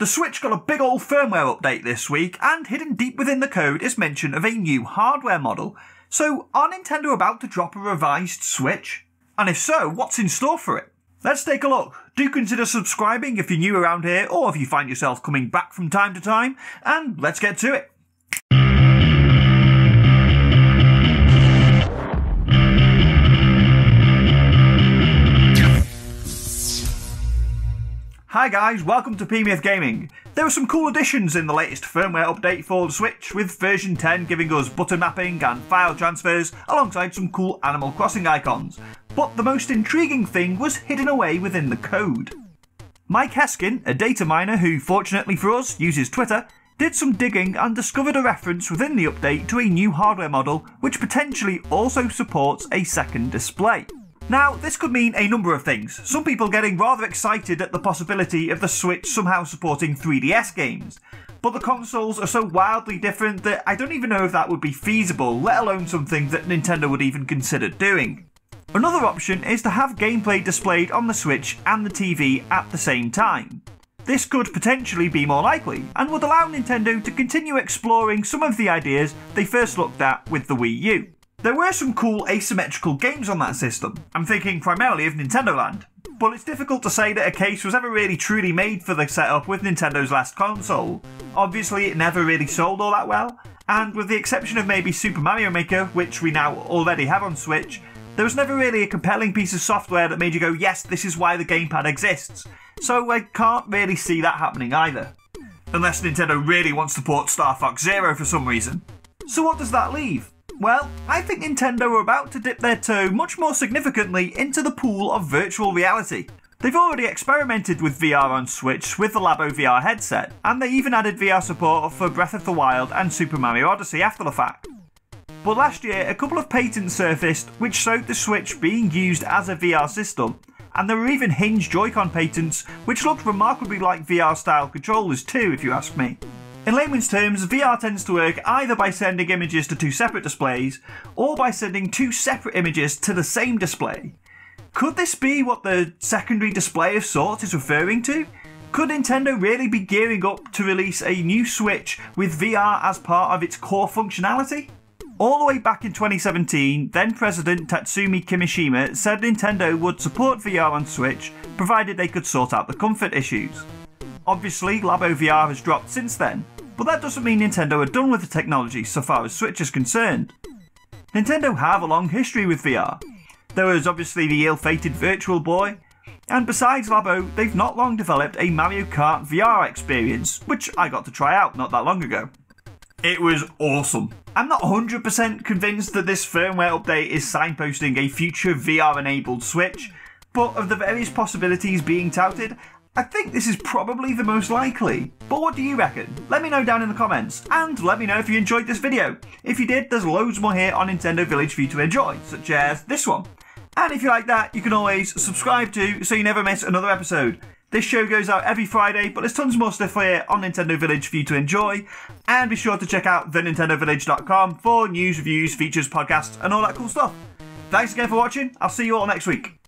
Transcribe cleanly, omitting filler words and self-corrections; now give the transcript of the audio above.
The Switch got a big old firmware update this week, and hidden deep within the code is mention of a new hardware model. So, are Nintendo about to drop a revised Switch? And if so, what's in store for it? Let's take a look. Do consider subscribing if you're new around here, or if you find yourself coming back from time to time, and let's get to it. Hi guys, welcome to PMF Gaming. There were some cool additions in the latest firmware update for the Switch, with version 10 giving us button mapping and file transfers alongside some cool Animal Crossing icons. But the most intriguing thing was hidden away within the code. Mike Heskin, a data miner who fortunately for us uses Twitter, did some digging and discovered a reference within the update to a new hardware model which potentially also supports a second display. Now, this could mean a number of things, some people getting rather excited at the possibility of the Switch somehow supporting 3DS games, but the consoles are so wildly different that I don't even know if that would be feasible, let alone something that Nintendo would even consider doing. Another option is to have gameplay displayed on the Switch and the TV at the same time. This could potentially be more likely, and would allow Nintendo to continue exploring some of the ideas they first looked at with the Wii U. There were some cool asymmetrical games on that system. I'm thinking primarily of Nintendo Land, but it's difficult to say that a case was ever really truly made for the setup with Nintendo's last console. Obviously it never really sold all that well, and with the exception of maybe Super Mario Maker, which we now already have on Switch, there was never really a compelling piece of software that made you go, yes, this is why the gamepad exists. So I can't really see that happening either. Unless Nintendo really wants to port Star Fox Zero for some reason. So what does that leave? Well, I think Nintendo are about to dip their toe much more significantly into the pool of virtual reality. They've already experimented with VR on Switch with the Labo VR headset, and they even added VR support for Breath of the Wild and Super Mario Odyssey after the fact. But last year, a couple of patents surfaced which showed the Switch being used as a VR system, and there were even hinged Joy-Con patents which looked remarkably like VR-style controllers too, if you ask me. In layman's terms, VR tends to work either by sending images to two separate displays, or by sending two separate images to the same display. Could this be what the secondary display of sorts is referring to? Could Nintendo really be gearing up to release a new Switch with VR as part of its core functionality? All the way back in 2017, then President Tatsumi Kimishima said Nintendo would support VR on Switch, provided they could sort out the comfort issues. Obviously, Labo VR has dropped since then, but that doesn't mean Nintendo are done with the technology so far as Switch is concerned. Nintendo have a long history with VR. There was obviously the ill-fated Virtual Boy, and besides Labo, they've not long developed a Mario Kart VR experience, which I got to try out not that long ago. It was awesome. I'm not 100% convinced that this firmware update is signposting a future VR-enabled Switch, but of the various possibilities being touted, I think this is probably the most likely. But what do you reckon? Let me know down in the comments, and let me know if you enjoyed this video. If you did, there's loads more here on Nintendo Village for you to enjoy, such as this one. And if you like that, you can always subscribe to so you never miss another episode. This show goes out every Friday, but there's tons more stuff here on Nintendo Village for you to enjoy. And be sure to check out thenintendovillage.com for news, reviews, features, podcasts, and all that cool stuff. Thanks again for watching. I'll see you all next week.